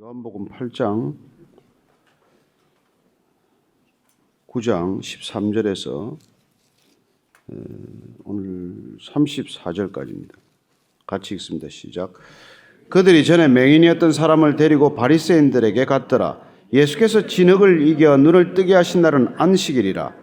요한복음 8장 9장 13절에서 오늘 34절까지입니다. 같이 읽습니다. 시작. 그들이 전에 맹인이었던 사람을 데리고 바리새인들에게 갔더라. 예수께서 진흙을 이겨 눈을 뜨게 하신 날은 안식일이라.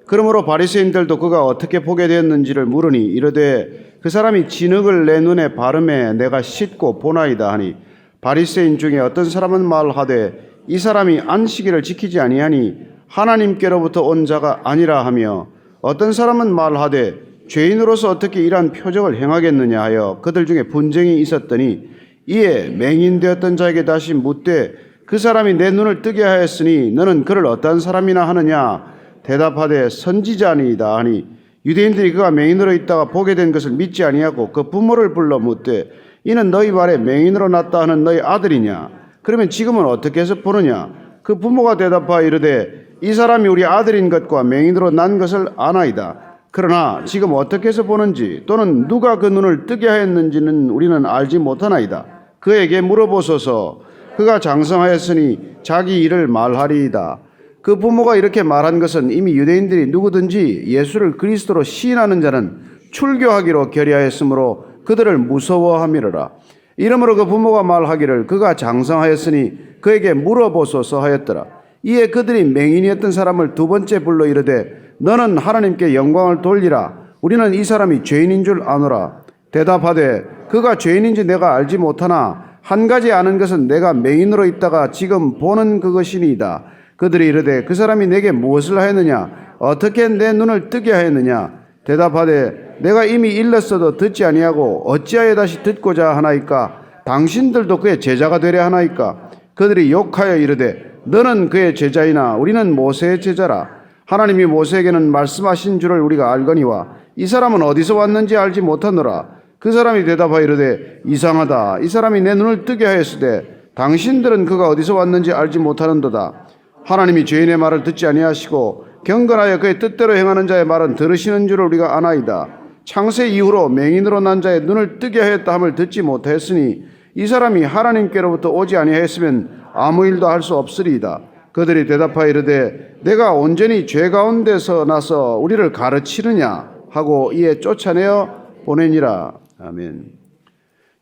그러므로 바리새인들도 그가 어떻게 보게 되었는지를 물으니 이르되 그 사람이 진흙을 내 눈에 바르매 내가 씻고 보나이다 하니, 바리새인 중에 어떤 사람은 말하되 이 사람이 안식일을 지키지 아니하니 하나님께로부터 온 자가 아니라 하며, 어떤 사람은 말하되 죄인으로서 어떻게 이러한 표적을 행하겠느냐 하여 그들 중에 분쟁이 있었더니, 이에 맹인되었던 자에게 다시 묻되 그 사람이 내 눈을 뜨게 하였으니 너는 그를 어떠한 사람이나 하느냐? 대답하되 선지자니이다 하니, 유대인들이 그가 맹인으로 있다가 보게 된 것을 믿지 아니하고 그 부모를 불러 묻되 이는 너희 말에 맹인으로 났다 하는 너희 아들이냐? 그러면 지금은 어떻게 해서 보느냐? 그 부모가 대답하여 이르되 이 사람이 우리 아들인 것과 맹인으로 난 것을 아나이다. 그러나 지금 어떻게 해서 보는지 또는 누가 그 눈을 뜨게 하였는지는 우리는 알지 못하나이다. 그에게 물어보소서. 그가 장성하였으니 자기 일을 말하리이다. 그 부모가 이렇게 말한 것은 이미 유대인들이 누구든지 예수를 그리스도로 시인하는 자는 출교하기로 결의하였으므로 그들을 무서워함이로라. 이러므로 그 부모가 말하기를 그가 장성하였으니 그에게 물어보소서 하였더라. 이에 그들이 맹인이었던 사람을 두 번째 불러 이르되 너는 하나님께 영광을 돌리라. 우리는 이 사람이 죄인인 줄 아노라. 대답하되 그가 죄인인지 내가 알지 못하나 한 가지 아는 것은 내가 맹인으로 있다가 지금 보는 그것이니이다. 그들이 이르되 그 사람이 내게 무엇을 하였느냐? 어떻게 내 눈을 뜨게 하였느냐? 대답하되 내가 이미 일렀어도 듣지 아니하고 어찌하여 다시 듣고자 하나이까? 당신들도 그의 제자가 되려 하나이까? 그들이 욕하여 이르되 너는 그의 제자이나 우리는 모세의 제자라. 하나님이 모세에게는 말씀하신 줄을 우리가 알거니와 이 사람은 어디서 왔는지 알지 못하노라. 그 사람이 대답하여 이르되 이상하다. 이 사람이 내 눈을 뜨게 하였으되 당신들은 그가 어디서 왔는지 알지 못하는도다. 하나님이 죄인의 말을 듣지 아니하시고 경건하여 그의 뜻대로 행하는 자의 말은 들으시는 줄을 우리가 아나이다. 창세 이후로 맹인으로 난 자의 눈을 뜨게 하였다 함을 듣지 못하였으니 이 사람이 하나님께로부터 오지 아니하였으면 아무 일도 할 수 없으리이다. 그들이 대답하여 이르되 내가 온전히 죄 가운데서 나서 우리를 가르치느냐 하고 이에 쫓아내어 보내니라. 아멘.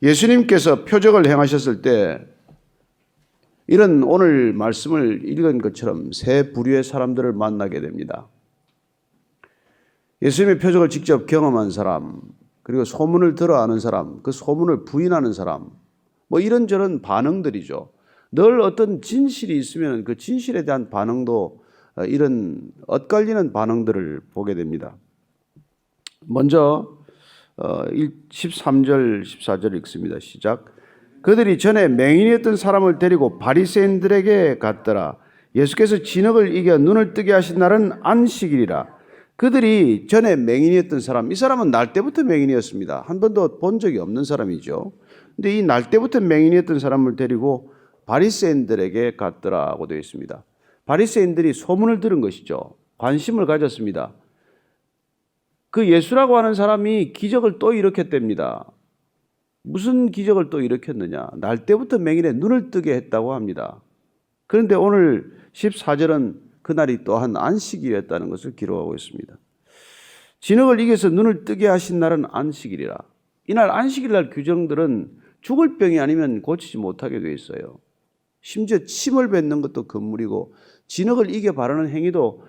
예수님께서 표적을 행하셨을 때 이런 오늘 말씀을 읽은 것처럼 세 부류의 사람들을 만나게 됩니다. 예수님의 표적을 직접 경험한 사람, 그리고 소문을 들어 아는 사람, 그 소문을 부인하는 사람, 뭐 이런저런 반응들이죠. 늘 어떤 진실이 있으면 그 진실에 대한 반응도 이런 엇갈리는 반응들을 보게 됩니다. 먼저 13절, 14절 읽습니다. 시작. 그들이 전에 맹인이었던 사람을 데리고 바리새인들에게 갔더라. 예수께서 진흙을 이겨 눈을 뜨게 하신 날은 안식일이라. 그들이 전에 맹인이었던 사람, 이 사람은 날 때부터 맹인이었습니다. 한 번도 본 적이 없는 사람이죠. 근데 이 날 때부터 맹인이었던 사람을 데리고 바리새인들에게 갔더라고 되어 있습니다. 바리새인들이 소문을 들은 것이죠. 관심을 가졌습니다. 그 예수라고 하는 사람이 기적을 또 일으켰답니다. 무슨 기적을 또 일으켰느냐? 날 때부터 맹인의 눈을 뜨게 했다고 합니다. 그런데 오늘 14절은 그날이 또한 안식일이었다는 것을 기록하고 있습니다. 진흙을 이겨서 눈을 뜨게 하신 날은 안식일이라. 이날 안식일 날 규정들은 죽을 병이 아니면 고치지 못하게 되어 있어요. 심지어 침을 뱉는 것도 금물이고 진흙을 이겨 바르는 행위도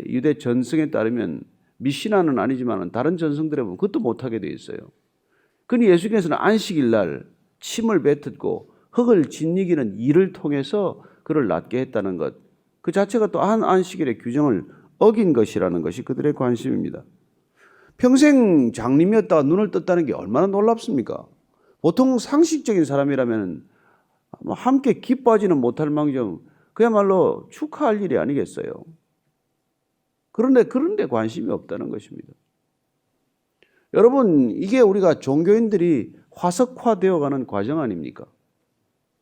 유대 전승에 따르면 미시나는 아니지만 다른 전승들에 보면 그것도 못하게 되어 있어요. 그러니 예수께서는 안식일 날 침을 뱉었고 흙을 짓이기는 일을 통해서 그를 낫게 했다는 것, 그 자체가 또 한 안식일의 규정을 어긴 것이라는 것이 그들의 관심입니다. 평생 장님이었다가 눈을 떴다는 게 얼마나 놀랍습니까? 보통 상식적인 사람이라면 함께 기뻐하지는 못할 망정 그야말로 축하할 일이 아니겠어요. 그런데 관심이 없다는 것입니다. 여러분, 이게 우리가 종교인들이 화석화되어가는 과정 아닙니까?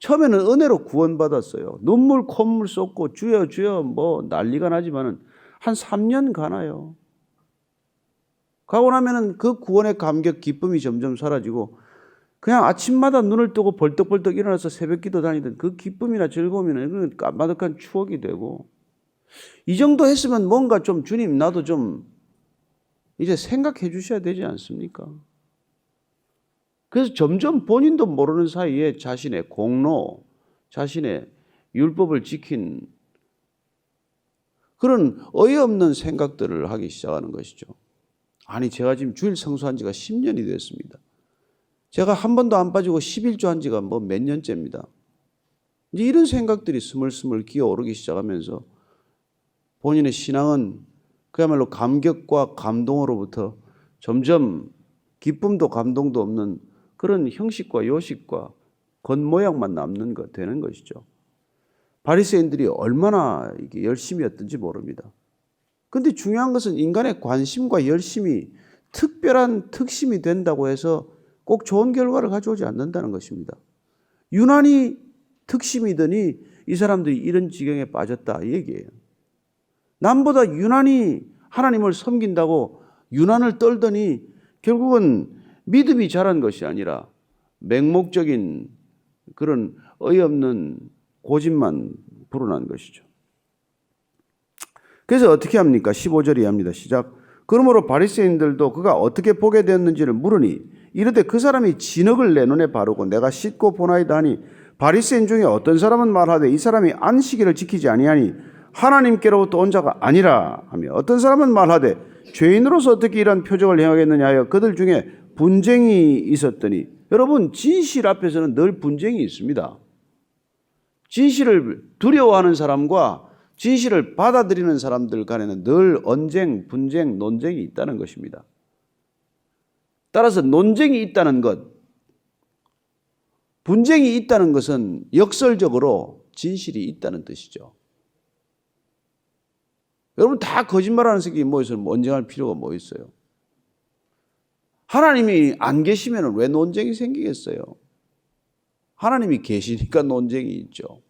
처음에는 은혜로 구원받았어요. 눈물 콧물 쏟고 주여 주여 뭐 난리가 나지만은 한 3년 가나요. 가고 나면은 그 구원의 감격 기쁨이 점점 사라지고 그냥 아침마다 눈을 뜨고 벌떡벌떡 일어나서 새벽기도 다니던 그 기쁨이나 즐거움이나 그건 까마득한 추억이 되고, 이 정도 했으면 뭔가 좀 주님 나도 좀 이제 생각해 주셔야 되지 않습니까? 그래서 점점 본인도 모르는 사이에 자신의 공로, 자신의 율법을 지킨 그런 어이없는 생각들을 하기 시작하는 것이죠. 아니, 제가 지금 주일 성수한 지가 10년이 됐습니다. 제가 한 번도 안 빠지고 11조 한 지가 뭐 몇 년째입니다. 이제 이런 생각들이 스물스물 기어오르기 시작하면서 본인의 신앙은 그야말로 감격과 감동으로부터 점점 기쁨도 감동도 없는 그런 형식과 요식과 겉모양만 남는 것 되는 것이죠. 바리새인들이 얼마나 이게 열심이었던지 모릅니다. 그런데 중요한 것은 인간의 관심과 열심이 특별한 특심이 된다고 해서 꼭 좋은 결과를 가져오지 않는다는 것입니다. 유난히 특심이더니 이 사람들이 이런 지경에 빠졌다 이 얘기예요. 남보다 유난히 하나님을 섬긴다고 유난을 떨더니 결국은 믿음이 자란 것이 아니라 맹목적인 그런 어이없는 고집만 불어난 것이죠. 그래서 어떻게 합니까? 15절 이하입니다. 시작. 그러므로 바리새인들도 그가 어떻게 보게 되었는지를 물으니 이르되 그 사람이 진흙을 내 눈에 바르고 내가 씻고 보나이다 하니 바리새인 중에 어떤 사람은 말하되 이 사람이 안식일을 지키지 아니하니 하나님께로부터 온 자가 아니라 하며 어떤 사람은 말하되 죄인으로서 어떻게 이러한 표적을 행하겠느냐 하여 그들 중에 분쟁이 있었더니, 여러분 진실 앞에서는 늘 분쟁이 있습니다. 진실을 두려워하는 사람과 진실을 받아들이는 사람들 간에는 늘 언쟁, 분쟁, 논쟁이 있다는 것입니다. 따라서 논쟁이 있다는 것, 분쟁이 있다는 것은 역설적으로 진실이 있다는 뜻이죠. 여러분 다 거짓말하는 새끼 뭐 있어요? 언쟁할 필요가 뭐 있어요? 하나님이 안 계시면 왜 논쟁이 생기겠어요? 하나님이 계시니까 논쟁이 있죠.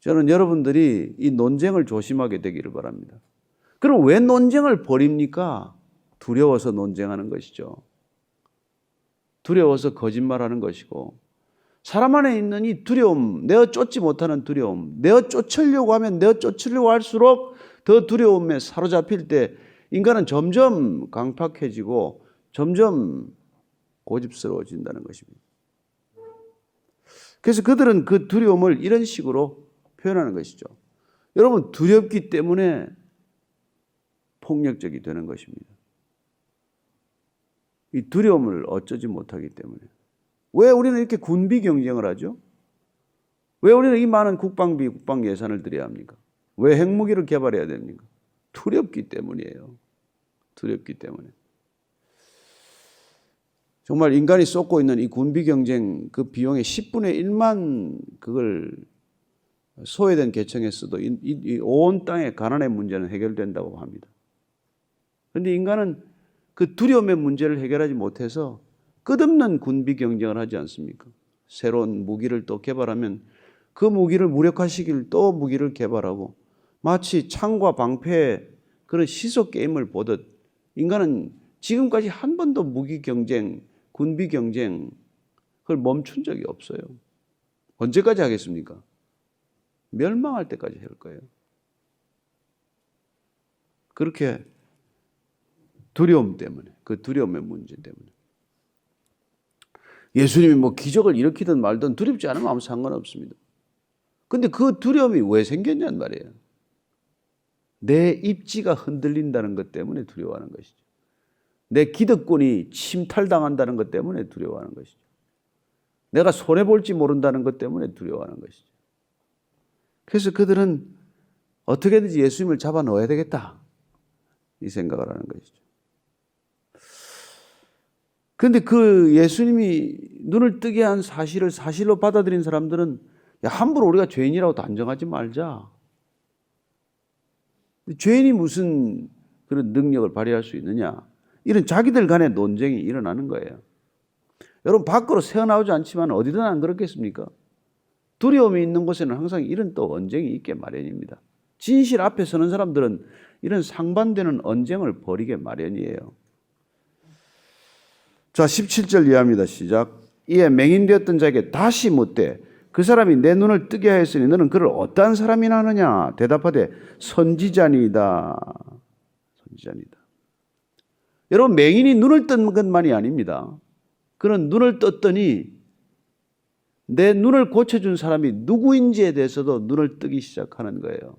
저는 여러분들이 이 논쟁을 조심하게 되기를 바랍니다. 그럼 왜 논쟁을 벌입니까? 두려워서 논쟁하는 것이죠. 두려워서 거짓말하는 것이고, 사람 안에 있는 이 두려움, 내어 쫓지 못하는 두려움, 내어 쫓으려고 하면 내어 쫓으려고 할수록 더 두려움에 사로잡힐 때 인간은 점점 강팍해지고 점점 고집스러워진다는 것입니다. 그래서 그들은 그 두려움을 이런 식으로 표현하는 것이죠. 여러분, 두렵기 때문에 폭력적이 되는 것입니다. 이 두려움을 어쩌지 못하기 때문에. 왜 우리는 이렇게 군비 경쟁을 하죠? 왜 우리는 이 많은 국방비, 국방 예산을 들여야 합니까? 왜 핵무기를 개발해야 됩니까? 두렵기 때문이에요. 두렵기 때문에. 정말 인간이 쏟고 있는 이 군비 경쟁 그 비용의 10분의 1만 그걸 소외된 계층에서도 이 온 땅의 가난의 문제는 해결된다고 합니다. 그런데 인간은 그 두려움의 문제를 해결하지 못해서 끝없는 군비 경쟁을 하지 않습니까? 새로운 무기를 또 개발하면 그 무기를 무력화시킬 또 무기를 개발하고, 마치 창과 방패의 그런 시속 게임을 보듯 인간은 지금까지 한 번도 무기 경쟁, 군비 경쟁 그걸 멈춘 적이 없어요. 언제까지 하겠습니까? 멸망할 때까지 할 거예요. 그렇게 두려움 때문에, 그 두려움의 문제 때문에. 예수님이 뭐 기적을 일으키든 말든 두렵지 않으면 아무 상관없습니다. 근데 그 두려움이 왜 생겼냔 말이에요. 내 입지가 흔들린다는 것 때문에 두려워하는 것이죠. 내 기득권이 침탈당한다는 것 때문에 두려워하는 것이죠. 내가 손해볼지 모른다는 것 때문에 두려워하는 것이죠. 그래서 그들은 어떻게든지 예수님을 잡아 넣어야 되겠다, 이 생각을 하는 것이죠. 그런데 그 예수님이 눈을 뜨게 한 사실을 사실로 받아들인 사람들은 야, 함부로 우리가 죄인이라고 단정하지 말자. 죄인이 무슨 그런 능력을 발휘할 수 있느냐, 이런 자기들 간의 논쟁이 일어나는 거예요. 여러분, 밖으로 새어나오지 않지만 어디든 안 그렇겠습니까? 두려움이 있는 곳에는 항상 이런 또 언쟁이 있게 마련입니다. 진실 앞에 서는 사람들은 이런 상반되는 언쟁을 벌이게 마련이에요. 자, 17절 이하입니다. 시작. 이에 맹인되었던 자에게 다시 묻되 그 사람이 내 눈을 뜨게 하였으니 너는 그를 어떠한 사람이나 하느냐? 대답하되 선지자니이다. 선지자니이다. 여러분, 맹인이 눈을 뜬 것만이 아닙니다. 그는 눈을 떴더니 내 눈을 고쳐준 사람이 누구인지에 대해서도 눈을 뜨기 시작하는 거예요.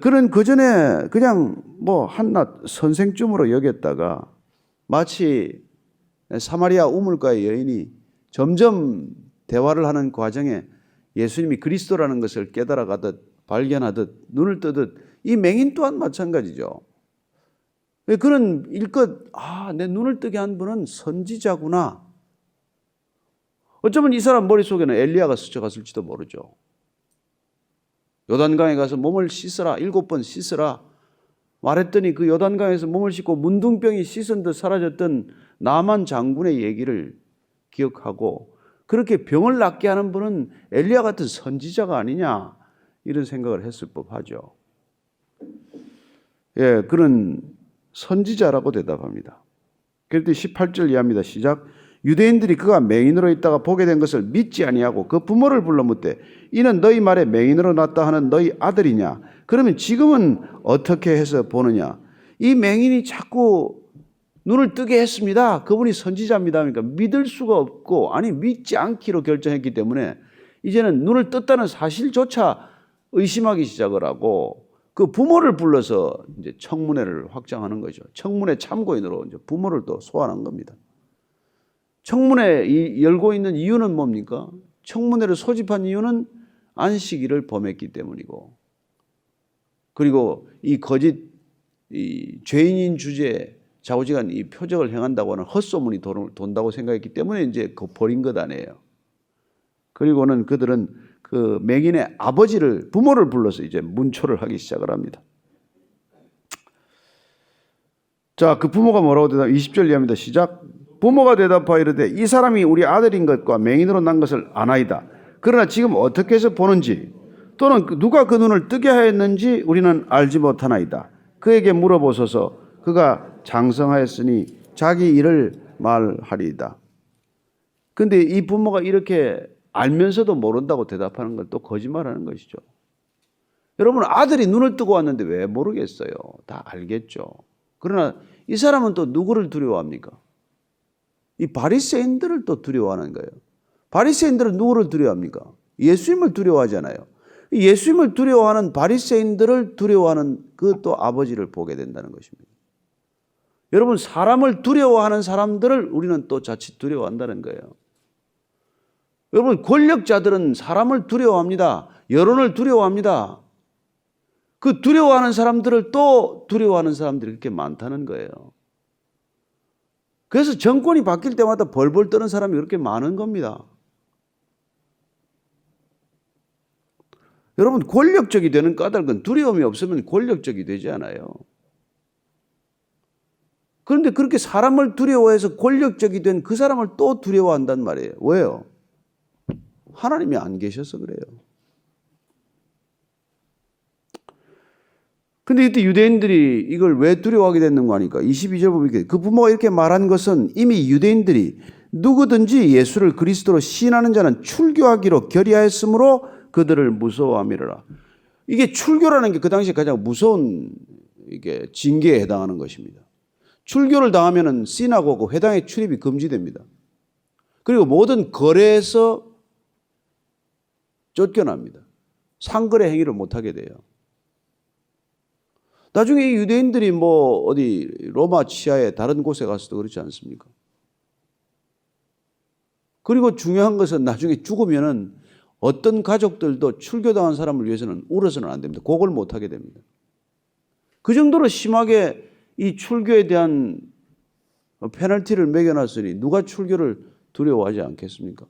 그는 그전에 그냥 뭐 한낱 선생쯤으로 여겼다가 마치 사마리아 우물가의 여인이 점점 대화를 하는 과정에 예수님이 그리스도라는 것을 깨달아가듯 발견하듯 눈을 뜨듯 이 맹인 또한 마찬가지죠. 그는 일껏 내 눈을 뜨게 한 분은 선지자구나. 어쩌면 이 사람 머릿속에는 엘리야가 스쳐갔을지도 모르죠. 요단강에 가서 몸을 씻으라, 7번 씻으라 말했더니 그 요단강에서 몸을 씻고 문둥병이 씻은 듯 사라졌던 나만 장군의 얘기를 기억하고 그렇게 병을 낫게 하는 분은 엘리야 같은 선지자가 아니냐 이런 생각을 했을 법하죠. 예, 그는 선지자라고 대답합니다. 그랬더니 18절 이하입니다. 시작. 유대인들이 그가 맹인으로 있다가 보게 된 것을 믿지 아니하고 그 부모를 불러 묻되 이는 너희 말에 맹인으로 났다 하는 너희 아들이냐? 그러면 지금은 어떻게 해서 보느냐? 이 맹인이 자꾸 눈을 뜨게 했습니다. 그분이 선지자입니다. 그러니까 믿을 수가 없고 믿지 않기로 결정했기 때문에 이제는 눈을 떴다는 사실조차 의심하기 시작을 하고 그 부모를 불러서 이제 청문회를 확장하는 거죠. 청문회 참고인으로 이제 부모를 또 소환한 겁니다. 청문회 열고 있는 이유는 뭡니까? 청문회를 소집한 이유는 안식일을 범했기 때문이고 그리고 이 거짓 죄인인 주제에 좌우지간 이 표적을 행한다고 하는 헛소문이 돈다고 생각했기 때문에 이제 버린 것 아니에요. 그리고는 그들은 그 맹인의 부모를 불러서 이제 문초를 하기 시작을 합니다. 자, 그 부모가 뭐라고 대답? 20절 이하입니다. 시작. 부모가 대답하여 이르되 이 사람이 우리 아들인 것과 맹인으로 난 것을 아나이다. 그러나 지금 어떻게 해서 보는지 또는 누가 그 눈을 뜨게 하였는지 우리는 알지 못하나이다. 그에게 물어보소서. 그가 장성하였으니 자기 일을 말하리이다. 그런데 이 부모가 이렇게 알면서도 모른다고 대답하는 건 또 거짓말하는 것이죠. 여러분, 아들이 눈을 뜨고 왔는데 왜 모르겠어요? 다 알겠죠. 그러나 이 사람은 또 누구를 두려워합니까? 이 바리새인들을 또 두려워하는 거예요. 바리새인들은 누구를 두려워합니까? 예수님을 두려워하잖아요. 예수님을 두려워하는 바리새인들을 두려워하는 그 또 아버지를 보게 된다는 것입니다. 여러분, 사람을 두려워하는 사람들을 우리는 또 자칫 두려워한다는 거예요. 여러분, 권력자들은 사람을 두려워합니다. 여론을 두려워합니다. 그 두려워하는 사람들을 또 두려워하는 사람들이 그렇게 많다는 거예요. 그래서 정권이 바뀔 때마다 벌벌 떠는 사람이 그렇게 많은 겁니다. 여러분, 권력적이 되는 까닭은 두려움이 없으면 권력적이 되지 않아요. 그런데 그렇게 사람을 두려워해서 권력적이 된 그 사람을 또 두려워한단 말이에요. 왜요? 하나님이 안 계셔서 그래요. 근데 이때 유대인들이 이걸 왜 두려워하게 됐는 거 아니까? 22절 보면 그 부모가 이렇게 말한 것은 이미 유대인들이 누구든지 예수를 그리스도로 시인하는 자는 출교하기로 결의하였으므로 그들을 무서워함이라. 이게 출교라는 게 그 당시에 가장 무서운 이게 징계에 해당하는 것입니다. 출교를 당하면은 시나고그 회당에 출입이 금지됩니다. 그리고 모든 거래에서 쫓겨납니다. 상거래 행위를 못하게 돼요. 나중에 이 유대인들이 어디 로마 치하의 다른 곳에 가서도 그렇지 않습니까? 그리고 중요한 것은 나중에 죽으면은 어떤 가족들도 출교당한 사람을 위해서는 울어서는 안 됩니다. 곡을 못하게 됩니다. 그 정도로 심하게 이 출교에 대한 페널티를 매겨놨으니 누가 출교를 두려워하지 않겠습니까?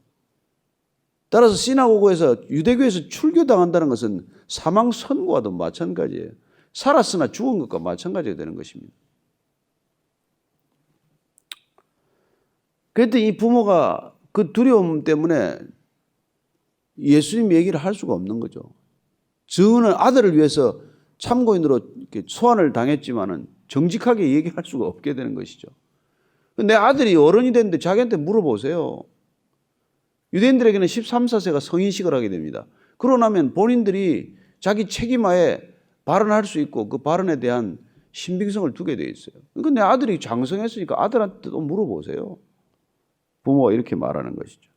따라서 시나고그에서 유대교에서 출교당한다는 것은 사망 선고와도 마찬가지예요. 살았으나 죽은 것과 마찬가지가 되는 것입니다. 그랬더니 이 부모가 그 두려움 때문에 예수님 얘기를 할 수가 없는 거죠. 증언은 아들을 위해서 참고인으로 이렇게 소환을 당했지만은 정직하게 얘기할 수가 없게 되는 것이죠. 내 아들이 어른이 됐는데 자기한테 물어보세요. 유대인들에게는 13, 14세가 성인식을 하게 됩니다. 그러고 나면 본인들이 자기 책임하에 발언할 수 있고 그 발언에 대한 신빙성을 두게 돼 있어요. 그러니까 내 아들이 장성했으니까 아들한테도 물어보세요. 부모가 이렇게 말하는 것이죠.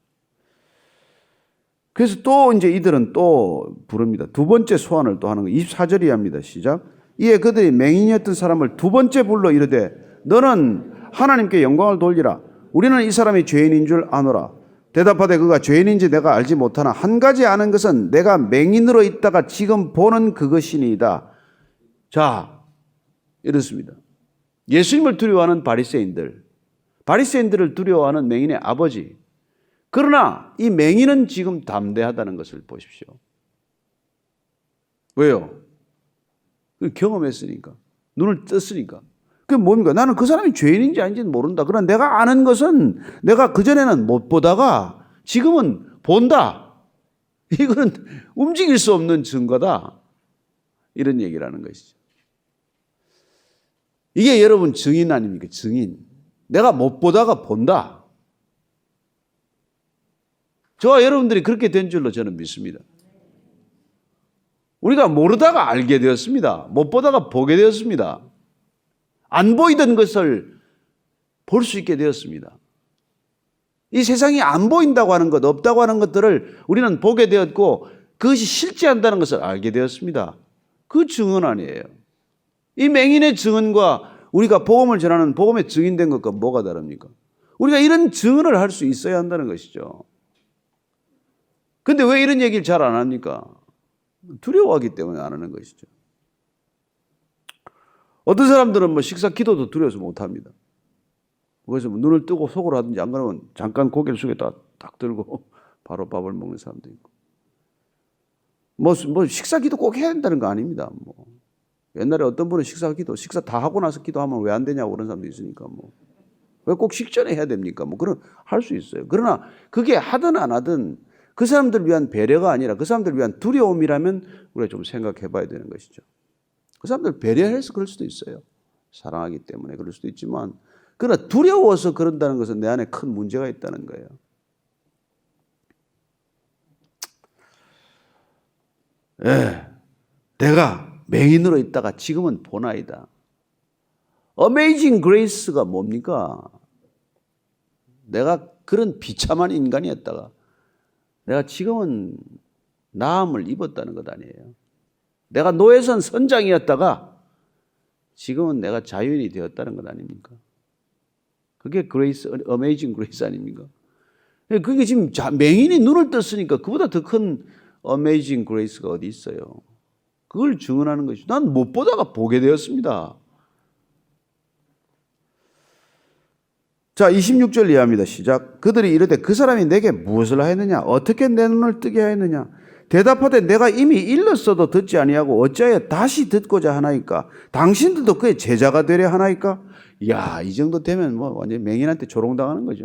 그래서 또 이제 이들은 또 부릅니다. 두 번째 소환을 또 하는 거. 24절이 합니다. 시작. 이에 그들이 맹인이었던 사람을 두 번째 불러 이르되 너는 하나님께 영광을 돌리라. 우리는 이 사람이 죄인인 줄 아노라. 대답하되 그가 죄인인지 내가 알지 못하나 한 가지 아는 것은 내가 맹인으로 있다가 지금 보는 그것이니이다. 자, 이렇습니다. 예수님을 두려워하는 바리새인들을 두려워하는 맹인의 아버지. 그러나 이 맹인은 지금 담대하다는 것을 보십시오. 왜요? 경험했으니까. 눈을 떴으니까. 그게 뭡니까? 나는 그 사람이 죄인인지 아닌지는 모른다. 그러나 내가 아는 것은 내가 그전에는 못 보다가 지금은 본다. 이거는 움직일 수 없는 증거다. 이런 얘기를 하는 것이죠. 이게 여러분 증인 아닙니까? 증인. 내가 못 보다가 본다. 저와 여러분들이 그렇게 된 줄로 저는 믿습니다. 우리가 모르다가 알게 되었습니다. 못 보다가 보게 되었습니다. 안 보이던 것을 볼 수 있게 되었습니다. 이 세상이 안 보인다고 하는 것, 없다고 하는 것들을 우리는 보게 되었고 그것이 실제한다는 것을 알게 되었습니다. 그 증언 아니에요. 이 맹인의 증언과 우리가 복음을 전하는 복음의 증인된 것과 뭐가 다릅니까? 우리가 이런 증언을 할 수 있어야 한다는 것이죠. 근데 왜 이런 얘기를 잘 안 합니까? 두려워하기 때문에 안 하는 것이죠. 어떤 사람들은 뭐 식사 기도도 두려워서 못 합니다. 그래서 뭐 눈을 뜨고 속으로 하든지 안 그러면 잠깐 고개를 숙여 딱 들고 바로 밥을 먹는 사람도 있고. 뭐 식사 기도 꼭 해야 된다는 거 아닙니다. 뭐 옛날에 어떤 분은 식사 다 하고 나서 기도하면 왜 안 되냐고 그런 사람도 있으니까 뭐 왜 꼭 식전에 해야 됩니까? 뭐 그런 할 수 있어요. 그러나 그게 하든 안 하든 그 사람들을 위한 배려가 아니라 그 사람들을 위한 두려움이라면 우리가 좀 생각해 봐야 되는 것이죠. 그 사람들 배려해서 그럴 수도 있어요. 사랑하기 때문에 그럴 수도 있지만 그러나 두려워서 그런다는 것은 내 안에 큰 문제가 있다는 거예요. 내가 맹인으로 있다가 지금은 보나이다. 어메이징 그레이스가 뭡니까? 내가 그런 비참한 인간이었다가 내가 지금은 나음을 입었다는 것 아니에요. 내가 노예선 선장이었다가 지금은 내가 자유인이 되었다는 것 아닙니까? 그게 그레이스, 어메이징 그레이스 아닙니까? 그게 지금 맹인이 눈을 떴으니까 그보다 더 큰 어메이징 그레이스가 어디 있어요? 그걸 증언하는 것이죠. 난 못 보다가 보게 되었습니다. 자, 26절 이해합니다. 시작. 그들이 이르되 그 사람이 내게 무엇을 하였느냐? 어떻게 내 눈을 뜨게 하였느냐? 대답하되 내가 이미 일렀어도 듣지 아니하고 어찌하여 다시 듣고자 하나이까? 당신들도 그의 제자가 되려 하나이까? 이야, 이 정도 되면 뭐 완전 맹인한테 조롱당하는 거죠.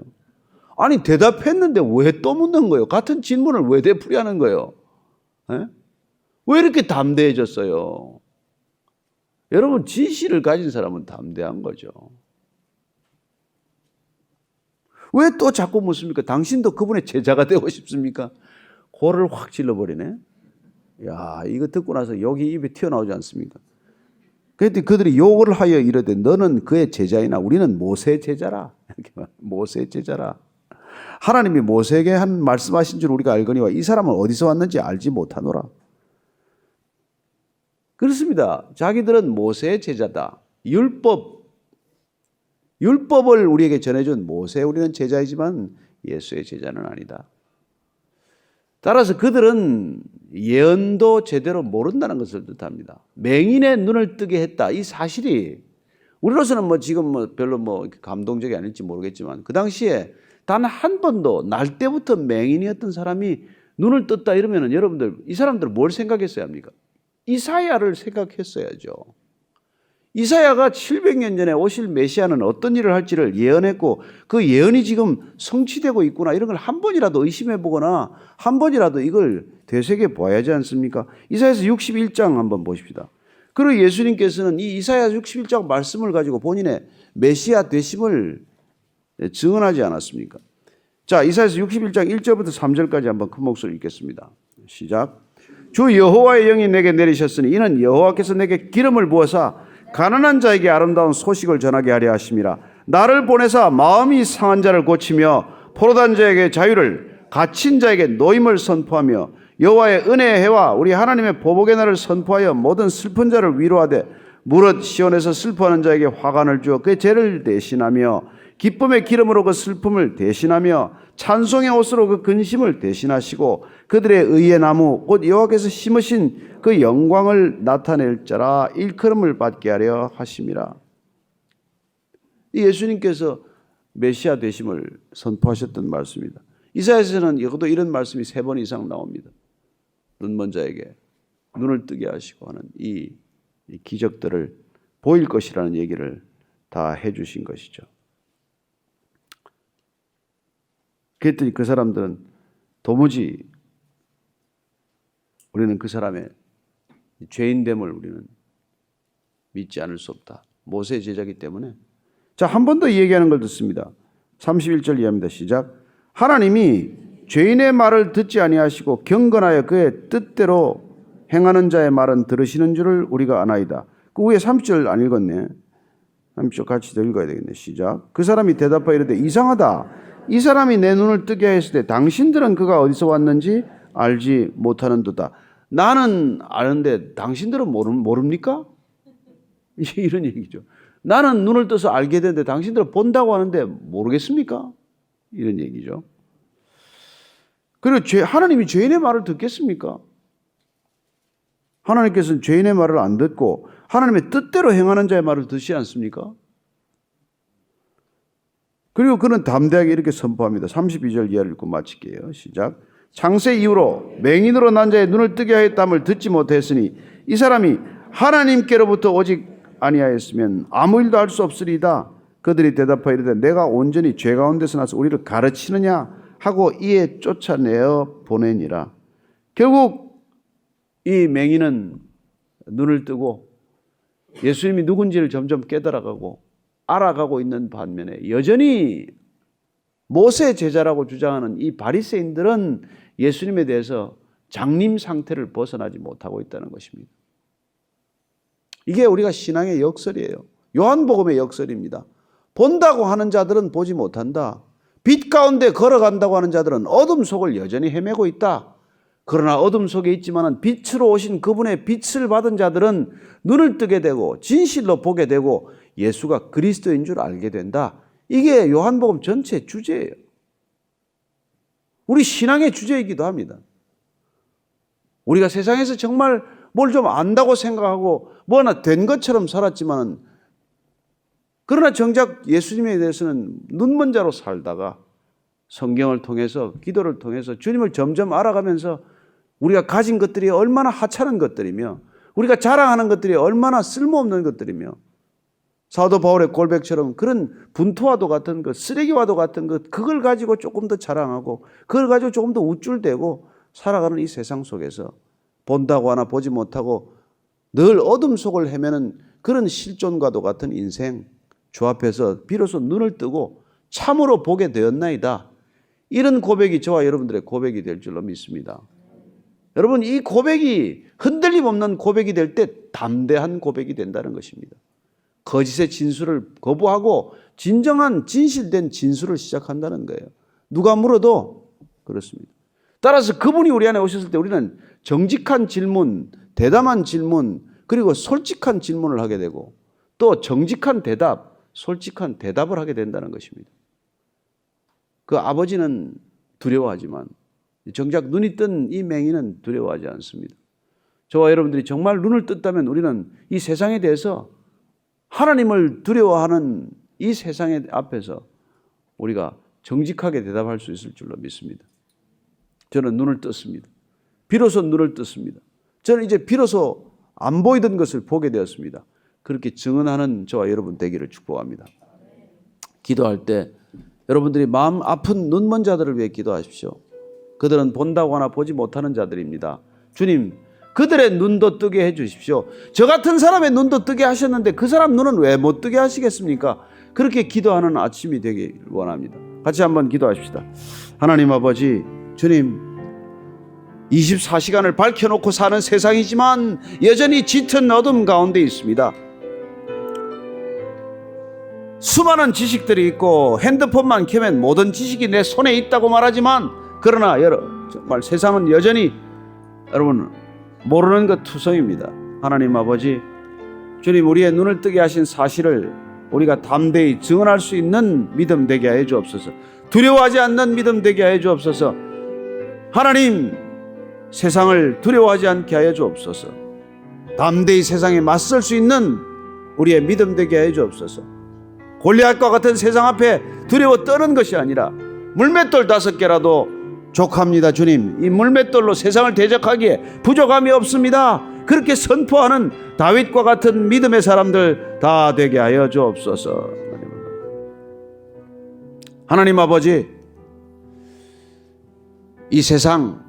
아니 대답했는데 왜 또 묻는 거예요? 같은 질문을 왜 되풀이하는 거예요? 에? 왜 이렇게 담대해졌어요? 여러분 지시를 가진 사람은 담대한 거죠. 왜 또 자꾸 묻습니까? 당신도 그분의 제자가 되고 싶습니까? 고를 확 질러버리네. 야, 이거 듣고 나서 욕이 입에 튀어나오지 않습니까? 그런데 그들이 욕을 하여 이르되 너는 그의 제자이나 우리는 모세의 제자라. 이렇게 모세의 제자라. 하나님이 모세에게 한 말씀하신 줄 우리가 알거니와 이 사람은 어디서 왔는지 알지 못하노라. 그렇습니다. 자기들은 모세의 제자다. 율법을 우리에게 전해준 모세, 우리는 제자이지만 예수의 제자는 아니다. 따라서 그들은 예언도 제대로 모른다는 것을 뜻합니다. 맹인의 눈을 뜨게 했다. 이 사실이 우리로서는 뭐 지금 뭐 별로 뭐 감동적이 아닐지 모르겠지만 그 당시에 단 한 번도 날 때부터 맹인이었던 사람이 눈을 떴다 이러면은 여러분들 이 사람들 뭘 생각했어야 합니까? 이사야를 생각했어야죠. 이사야가 700년 전에 오실 메시아는 어떤 일을 할지를 예언했고 그 예언이 지금 성취되고 있구나 이런 걸 한 번이라도 의심해 보거나 한 번이라도 이걸 되새겨 봐야 하지 않습니까? 이사야서 61장 한번 보십시다. 그리고 예수님께서는 이 이사야 61장 말씀을 가지고 본인의 메시아 되심을 증언하지 않았습니까? 자, 이사야서 61장 1절부터 3절까지 한번 큰 목소리 읽겠습니다. 시작. 주 여호와의 영이 내게 내리셨으니 이는 여호와께서 내게 기름을 부어사 가난한 자에게 아름다운 소식을 전하게 하려 하심이라. 나를 보내사 마음이 상한 자를 고치며 포로단 자에게 자유를, 갇힌 자에게 노임을 선포하며 여호와의 은혜의 해와 우리 하나님의 보복의 날을 선포하여 모든 슬픈 자를 위로하되 무릇 시온에서 슬퍼하는 자에게 화관을 주어 그의 죄를 대신하며 기쁨의 기름으로 그 슬픔을 대신하며 찬송의 옷으로 그 근심을 대신하시고 그들의 의의 나무 곧 여호와께서 심으신 그 영광을 나타낼 자라 일컬음을 받게 하려 하심이라. 이 예수님께서 메시아 되심을 선포하셨던 말씀입니다. 이사야서는 이것도 이런 말씀이 3번 이상 나옵니다. 눈먼 자에게 눈을 뜨게 하시고 하는 이 기적들을 보일 것이라는 얘기를 다 해주신 것이죠. 그랬더니 그 사람들은 도무지 우리는 그 사람의 죄인됨을 우리는 믿지 않을 수 없다. 모세의 제자이기 때문에. 자, 한 번 더 얘기하는 걸 듣습니다. 31절 이하입니다. 시작. 하나님이 죄인의 말을 듣지 아니하시고 경건하여 그의 뜻대로 행하는 자의 말은 들으시는 줄을 우리가 아나이다. 그 위에 30절 안 읽었네. 30절 같이 더 읽어야 되겠네. 시작. 그 사람이 대답하여 이르되 이상하다. 이 사람이 내 눈을 뜨게 했을 때 당신들은 그가 어디서 왔는지 알지 못하는도다. 나는 아는데 당신들은 모릅니까? 이런 얘기죠. 나는 눈을 떠서 알게 되는데 당신들은 본다고 하는데 모르겠습니까? 이런 얘기죠. 그리고 하나님이 죄인의 말을 듣겠습니까? 하나님께서는 죄인의 말을 안 듣고 하나님의 뜻대로 행하는 자의 말을 듣지 않습니까? 그리고 그는 담대하게 이렇게 선포합니다. 32절 이하를 읽고 마칠게요. 시작. 창세 이후로 맹인으로 난 자의 눈을 뜨게 하였담을 듣지 못했으니 이 사람이 하나님께로부터 오직 아니하였으면 아무 일도 할 수 없으리이다. 그들이 대답하여 이르되 내가 온전히 죄 가운데서 나서 우리를 가르치느냐 하고 이에 쫓아내어 보내니라. 결국 이 맹인은 눈을 뜨고 예수님이 누군지를 점점 깨달아가고 알아가고 있는 반면에 여전히 모세 제자라고 주장하는 이 바리새인들은 예수님에 대해서 장님 상태를 벗어나지 못하고 있다는 것입니다. 이게 우리가 신앙의 역설이에요. 요한복음의 역설입니다. 본다고 하는 자들은 보지 못한다. 빛 가운데 걸어간다고 하는 자들은 어둠 속을 여전히 헤매고 있다. 그러나 어둠 속에 있지만 빛으로 오신 그분의 빛을 받은 자들은 눈을 뜨게 되고 진실로 보게 되고 예수가 그리스도인 줄 알게 된다. 이게 요한복음 전체의 주제예요. 우리 신앙의 주제이기도 합니다. 우리가 세상에서 정말 뭘 좀 안다고 생각하고 뭐 하나 된 것처럼 살았지만 그러나 정작 예수님에 대해서는 눈먼 자로 살다가 성경을 통해서 기도를 통해서 주님을 점점 알아가면서 우리가 가진 것들이 얼마나 하찮은 것들이며 우리가 자랑하는 것들이 얼마나 쓸모없는 것들이며 사도 바울의 골백처럼 그런 분토와도 같은 것, 쓰레기와도 같은 것, 그걸 가지고 조금 더 자랑하고 그걸 가지고 조금 더 우쭐대고 살아가는 이 세상 속에서 본다고 하나 보지 못하고 늘 어둠 속을 헤매는 그런 실존과도 같은 인생, 주 앞에서 비로소 눈을 뜨고 참으로 보게 되었나이다. 이런 고백이 저와 여러분들의 고백이 될 줄로 믿습니다. 여러분, 이 고백이 흔들림 없는 고백이 될 때 담대한 고백이 된다는 것입니다. 거짓의 진술을 거부하고 진정한 진실된 진술을 시작한다는 거예요. 누가 물어도 그렇습니다. 따라서 그분이 우리 안에 오셨을 때 우리는 정직한 질문, 대담한 질문, 그리고 솔직한 질문을 하게 되고 또 정직한 대답, 솔직한 대답을 하게 된다는 것입니다. 그 아버지는 두려워하지만 정작 눈이 뜬 이 맹인은 두려워하지 않습니다. 저와 여러분들이 정말 눈을 떴다면 우리는 이 세상에 대해서 하나님을 두려워하는 이 세상의 앞에서 우리가 정직하게 대답할 수 있을 줄로 믿습니다. 저는 눈을 떴습니다. 비로소 눈을 떴습니다. 저는 이제 비로소 안 보이던 것을 보게 되었습니다. 그렇게 증언하는 저와 여러분 되기를 축복합니다. 기도할 때 여러분들이 마음 아픈 눈먼 자들을 위해 기도하십시오. 그들은 본다고 하나 보지 못하는 자들입니다. 주님, 그들의 눈도 뜨게 해 주십시오. 저 같은 사람의 눈도 뜨게 하셨는데 그 사람 눈은 왜 못 뜨게 하시겠습니까? 그렇게 기도하는 아침이 되길 원합니다. 같이 한번 기도하십시다. 하나님 아버지, 주님, 24시간을 밝혀놓고 사는 세상이지만 여전히 짙은 어둠 가운데 있습니다. 수많은 지식들이 있고 핸드폰만 켜면 모든 지식이 내 손에 있다고 말하지만, 그러나 정말 세상은 여전히 여러분 모르는 것 투성입니다. 하나님 아버지, 주님, 우리의 눈을 뜨게 하신 사실을 우리가 담대히 증언할 수 있는 믿음 되게 하여 주옵소서. 두려워하지 않는 믿음 되게 하여 주옵소서. 하나님, 세상을 두려워하지 않게 하여 주옵소서. 담대히 세상에 맞설 수 있는 우리의 믿음 되게 하여 주옵소서. 골리앗과 같은 세상 앞에 두려워 떠는 것이 아니라 물맷돌 5개라도 족합니다. 주님, 이 물맷돌로 세상을 대적하기에 부족함이 없습니다. 그렇게 선포하는 다윗과 같은 믿음의 사람들 다 되게 하여 주옵소서. 하나님 아버지, 이 세상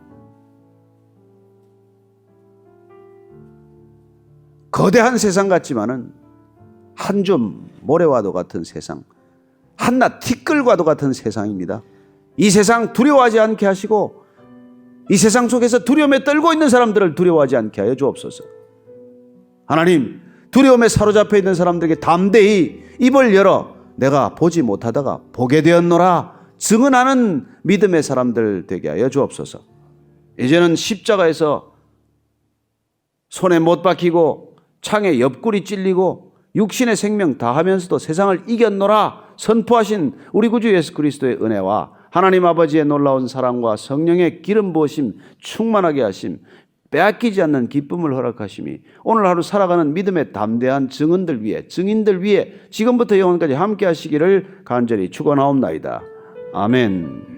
거대한 세상 같지만은 한 줌 모래와도 같은 세상, 한낱 티끌과도 같은 세상입니다. 이 세상 두려워하지 않게 하시고 이 세상 속에서 두려움에 떨고 있는 사람들을 두려워하지 않게 하여 주옵소서. 하나님, 두려움에 사로잡혀 있는 사람들에게 담대히 입을 열어 내가 보지 못하다가 보게 되었노라 증언하는 믿음의 사람들 되게 하여 주옵소서. 이제는 십자가에서 손에 못 박히고 창에 옆구리 찔리고 육신의 생명 다하면서도 세상을 이겼노라 선포하신 우리 구주 예수 그리스도의 은혜와 하나님 아버지의 놀라운 사랑과 성령의 기름 부으심 충만하게 하심, 빼앗기지 않는 기쁨을 허락하심이 오늘 하루 살아가는 믿음의 담대한 증인들 위해 지금부터 영원까지 함께 하시기를 간절히 축원하옵나이다. 아멘.